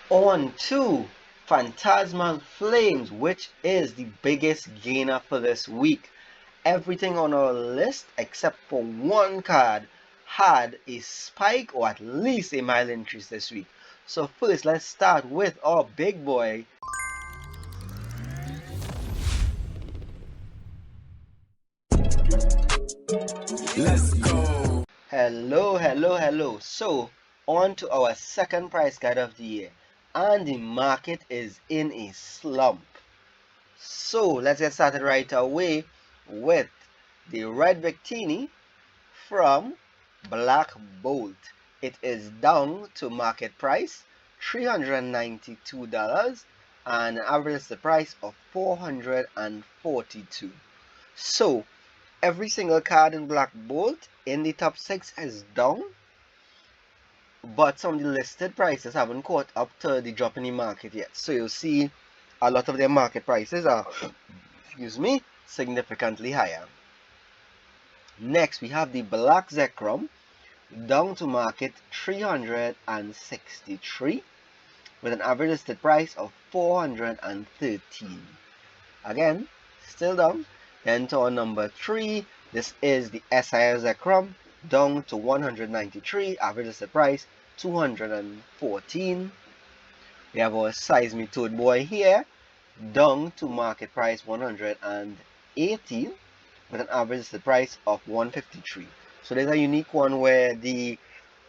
On to Phantasmal Flames, which is the biggest gainer for this week. Everything on our list except for one card had a spike or at least a mild increase this week. So first, let's start with our big boy. Let's go. Hello. So on to our second price guide of the year, and the market is in a slump. So let's get started right away with the Red Victini from Black Bolt. It is down to market price $392 and average listed price of 442. So every single card in Black Bolt in the top 6 is down, but some of the listed prices haven't caught up to the drop in the market yet. So you'll see a lot of their market prices are, significantly higher. Next, we have the Black Zekrom down to market 363 with an average listed price of 413. Again, still down. Then to our number 3, this is the SIS Zekrom down to 193, average listed price 214. We have our Size Me Toad Boy here down to market price 118 with an average listed price of 153. So there's a unique one where the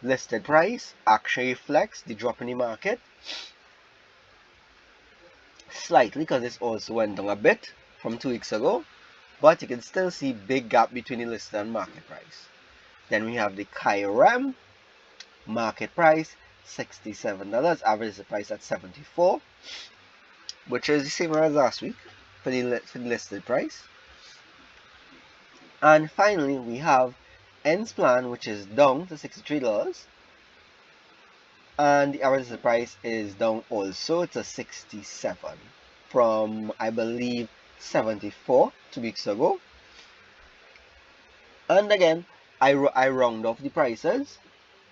listed price actually reflects the drop in the market slightly, because this also went down a bit from 2 weeks ago, but you can still see big gap between the listed and market price. Then we have the Kyurem, market price $67, average listed price at 74, which is the same as last week for the listed price. And finally, we have Ends Plan, which is down to $63, and the average listed price is down also to 67 from, I believe, 74 2 weeks ago. And again, I round off the prices,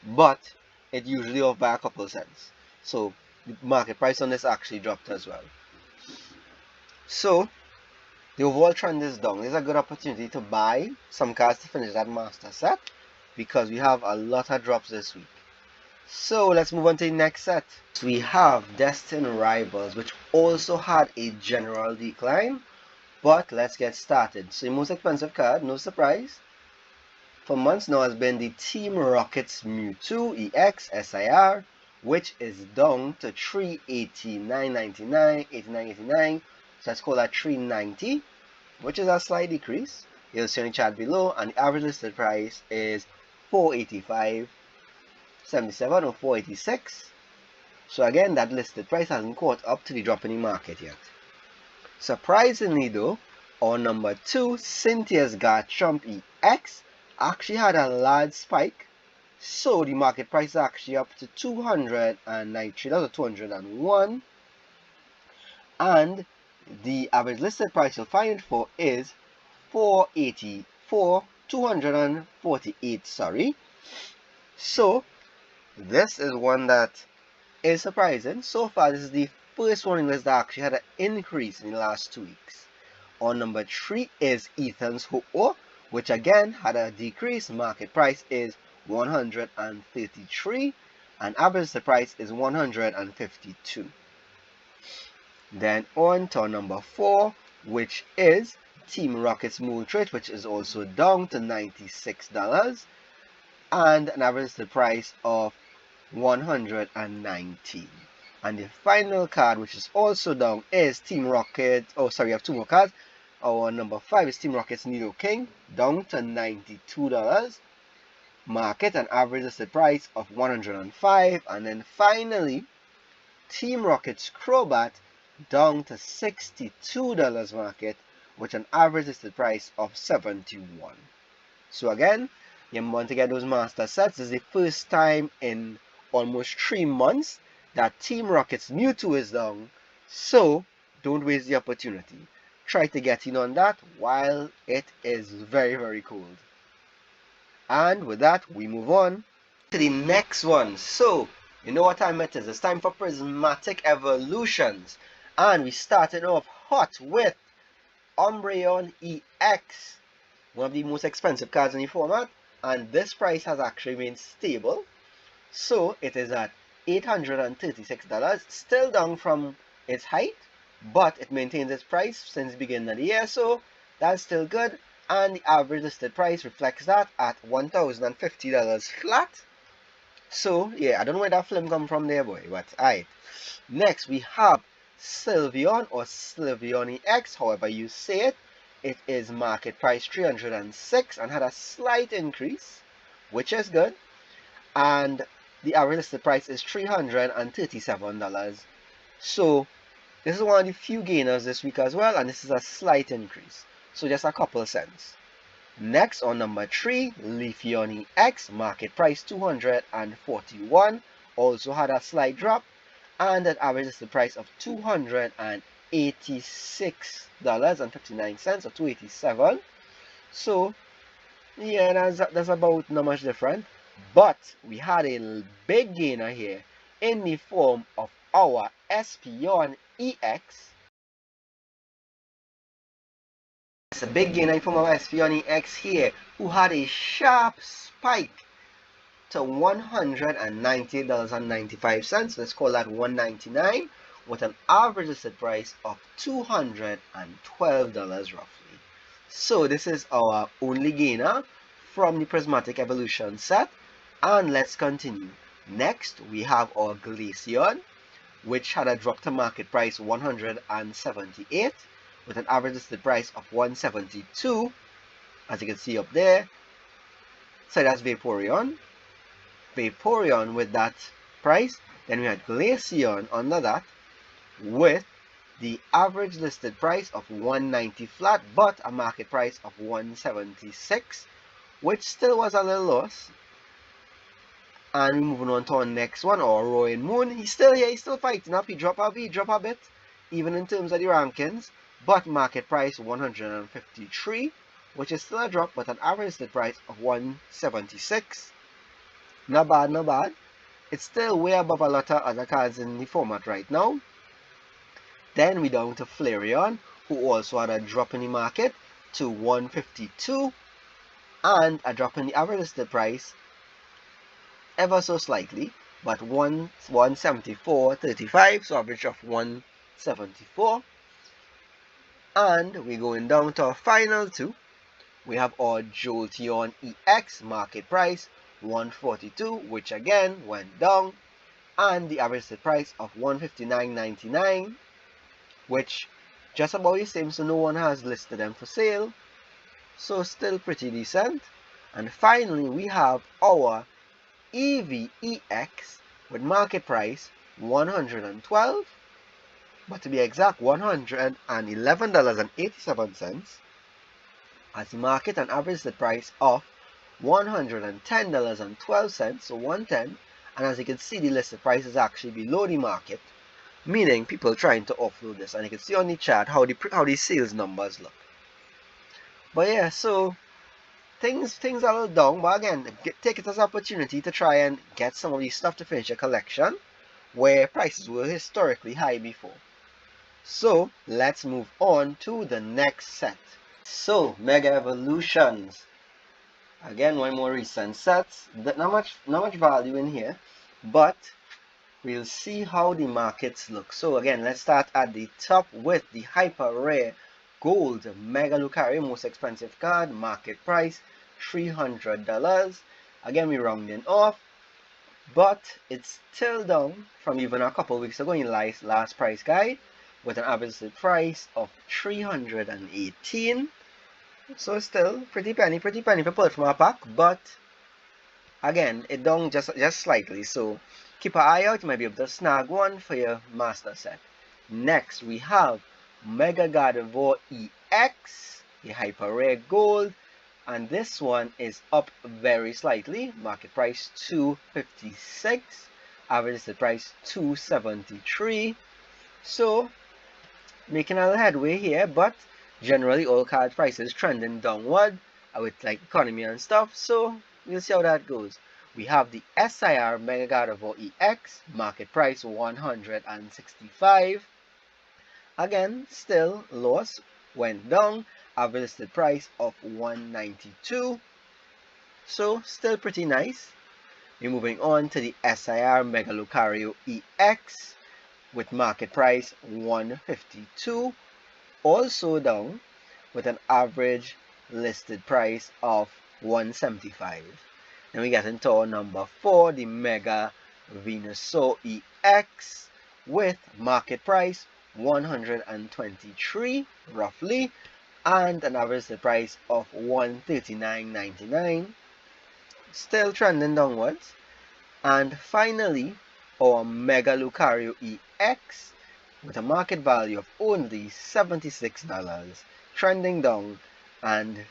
but it usually off by a couple cents. So the market price on this actually dropped as well. So the overall trend is down. There's a good opportunity to buy some cards to finish that master set because we have a lot of drops this week. So let's move on to the next set. So we have Destined Rivals, which also had a general decline, but let's get started. So the most expensive card, no surprise, for months now has been the Team Rocket's Mewtwo EX SIR, which is down to $389.99, $89.89. So let's call that $390, which is a slight decrease. You'll see on the chart below, and the average listed price is $485.77 or $486. So again, that listed price hasn't caught up to the drop in the market yet. Surprisingly though, our number 2, Cynthia's Garchomp EX, actually had a large spike. So the market price is actually up to $293 or 201, and the average listed price you'll find it for is 248, sorry. So this is one that is surprising. So far, this is the first one in this that actually had an increase in the last 2 weeks. On number 3 is Ethan's Ho-Oh, which again had a decrease. Market price is 133 and average the price is 152. Then on to number 4, which is Team Rocket's Moltres, which is also down to $96 and an average the price of 119. And the final card, which is also down, is Team Rocket. Oh, sorry, I have 2 more cards. Our number 5 is Team Rocket's Nidoking, down to $92. Market and average listed price of 105. And then finally, Team Rocket's Crobat, down to $62 market, with an average listed price of 71. So again, you want to get those master sets. This is the first time in almost 3 months that Team Rocket's Mewtwo is down. So don't waste the opportunity. Try to get in on that while it is very, very cold. And with that, we move on to the next one. So You know what time it is? It's time for Prismatic Evolutions. And we started off hot with Umbreon EX, one of the most expensive cards in the format. And this price has actually been stable. So it is at $836, still down from its height, but it maintains its price since the beginning of the year, so that's still good. And the average listed price reflects that at $1,050 flat. So yeah, I don't know where that film come from there, boy, but alright. Next we have Sylveon or Sylveon EX, however you say it. It is market price 306 and had a slight increase, which is good. And the average listed price is $337. So this is one of the few gainers this week as well, and this is a slight increase. So just a couple cents. Next on number 3, Leafeon EX, market price 241, also had a slight drop, and that average listed price of $286.59 or 287. So yeah, that's about not much different. But we had a big gainer here in the form of our Espeon EX. It's a big gainer in the form of Espeon EX here, who had a sharp spike to $198.95. Let's call that $199, with an average listed price of $212 roughly. So this is our only gainer from the Prismatic Evolution set. And let's continue. Next we have our Glaceon, which had a drop to market price 178 with an average listed price of 172, as you can see up there. So that's Vaporeon with that price. Then we had Glaceon under that with the average listed price of 190 flat, but a market price of 176, which still was a little loss. And moving on to our next one, our Roaring Moon. He's still here, he's still fighting up. He drop a bit, even in terms of the rankings, but market price 153, which is still a drop, but an average listed price of 176. Not bad, not bad. It's still way above a lot of other cards in the format right now. Then we down to Flareon, who also had a drop in the market to 152, and a drop in the average listed price ever so slightly, but 174.35, so average of 174. And we're going down to our final two. We have our Jolteon EX, market price 142, which again went down, and the average listed price of 159.99, which just about the same, so no one has listed them for sale, so still pretty decent. And finally we have our EVEX with market price 112, but to be exact $111.87, as the market and average listed price of $110.12, so 110. And as you can see, the listed price is actually below the market, meaning people trying to offload this. And you can see on the chart how the sales numbers look. But yeah, so things are a little down, but again, take it as an opportunity to try and get some of these stuff to finish your collection, where prices were historically high before. So let's move on to the next set. So Mega Evolutions. Again, one more recent set. Not much value in here, but we'll see how the markets look. So again, let's start at the top with the hyper rare gold Mega Lucario, most expensive card, market price $300. Again, we're rounding off, but it's still down from even a couple weeks ago in last price guide, with an average price of $318. So still pretty penny for pull from our pack, but again, it down just slightly. So keep an eye out, you might be able to snag one for your master set. Next we have Mega Gardevoir EX, the hyper rare gold, and this one is up very slightly. Market price $256, average listed price $273. So making a little headway here, but generally all card prices trending downward with like economy and stuff, so we'll see how that goes. we have the SIR Mega Gardevoir EX, market price 165. Again, still loss, went down, average listed price of 192. So still pretty nice. We're moving on to the SIR Mega Lucario EX with market price 152, also down with an average listed price of 175. Then we get into our number 4, the Mega Venusaur EX with market price 123 roughly, and an average listed price of 139.99, still trending downwards. And finally, our Mega Lucario EX with a market value of only $76, trending down, and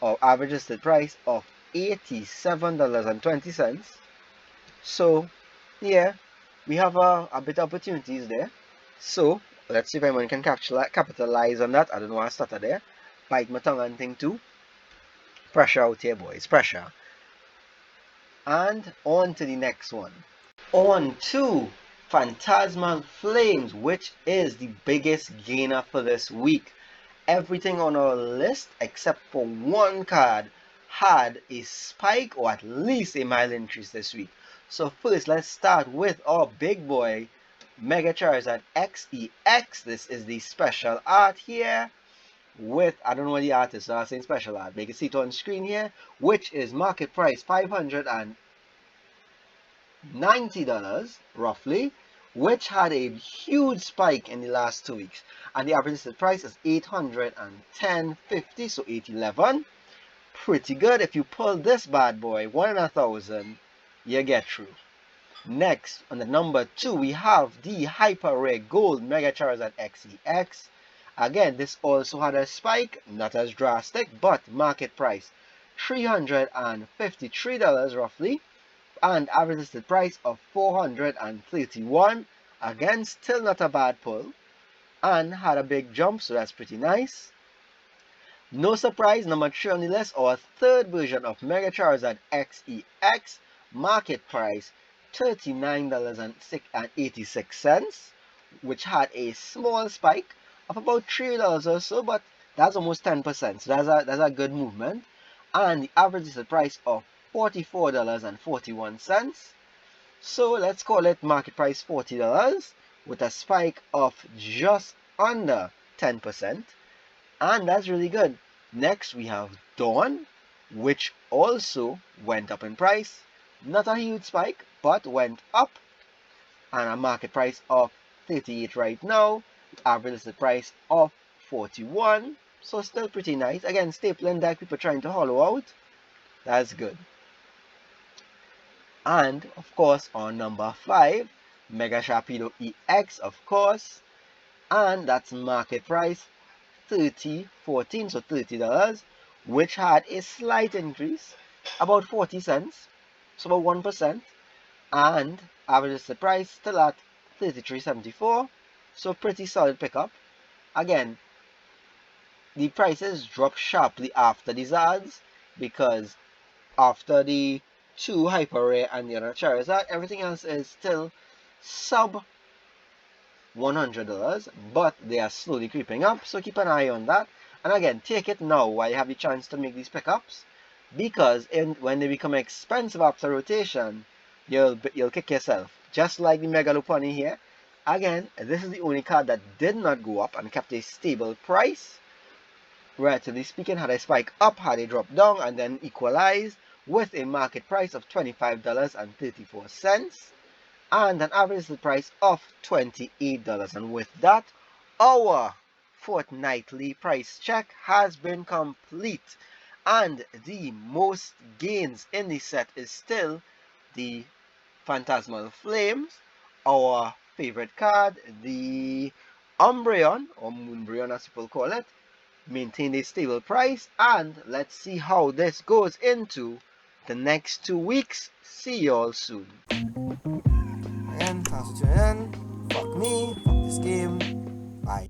our average listed price of $87.20. So yeah, we have a bit of opportunities there. So let's see if anyone can capitalize on that. I don't know why I started there. Bite my tongue and thing too. Pressure out here, boys. Pressure. And on to the next one. On to Phantasmal Flames, which is the biggest gainer for this week. Everything on our list except for one card had a spike or at least a mild increase this week. So first, let's start with our big boy, Mega Charizard XEX. This is the special art here with, I don't know what the art is, so I'm saying special art. But you can see it on screen here, which is market price $590 roughly, which had a huge spike in the last 2 weeks, and the average listed price is $810.50, so $811. Pretty good. If you pull this bad boy 1 in 1,000, you get through. Next, on the number 2, we have the Hyper Rare Gold Mega Charizard XEX. Again, this also had a spike, not as drastic, but market price $353 roughly, and average listed price of $431. Again, still not a bad pull, and had a big jump, so that's pretty nice. No surprise, number 3 on the list, our third version of Mega Charizard XEX, market price $39.86, which had a small spike of about $3 or so, but that's almost 10%, so that's a good movement. And the average is the price of $44.41. So let's call it market price $40 with a spike of just under 10. And that's really good. Next, we have Dawn, which also went up in price. Not a huge spike, but went up. And a market price of $38 right now. Average is the price of $41. So still pretty nice. Again, stapling deck, people trying to hollow out. That's good. And of course, on number 5, Mega Sharpedo EX, of course. And that's market price $30.14, so $30, which had a slight increase, about 40 cents, so about 1%, and average the price still at $33.74, so pretty solid pickup. Again, the prices dropped sharply after these ads, because after the 2 Hyper Rare and the other Charizard, everything else is still sub $100, but they are slowly creeping up, so keep an eye on that. And again, take it now while you have the chance to make these pickups, because when they become expensive after rotation, you'll kick yourself. Just like the Mega Lopunny here. Again, this is the only card that did not go up and kept a stable price. Relatively speaking, had a spike up, had a drop down, and then equalized with a market price of $25.34. And an average price of $28. And with that, our fortnightly price check has been complete. And the most gains in the set is still the Phantasmal Flames, our favorite card, the Umbreon, or Moonbreon as people call it, maintained a stable price. And let's see how this goes into the next 2 weeks. See y'all soon. And thanks for tuning in. Fuck me, fuck this game. Bye.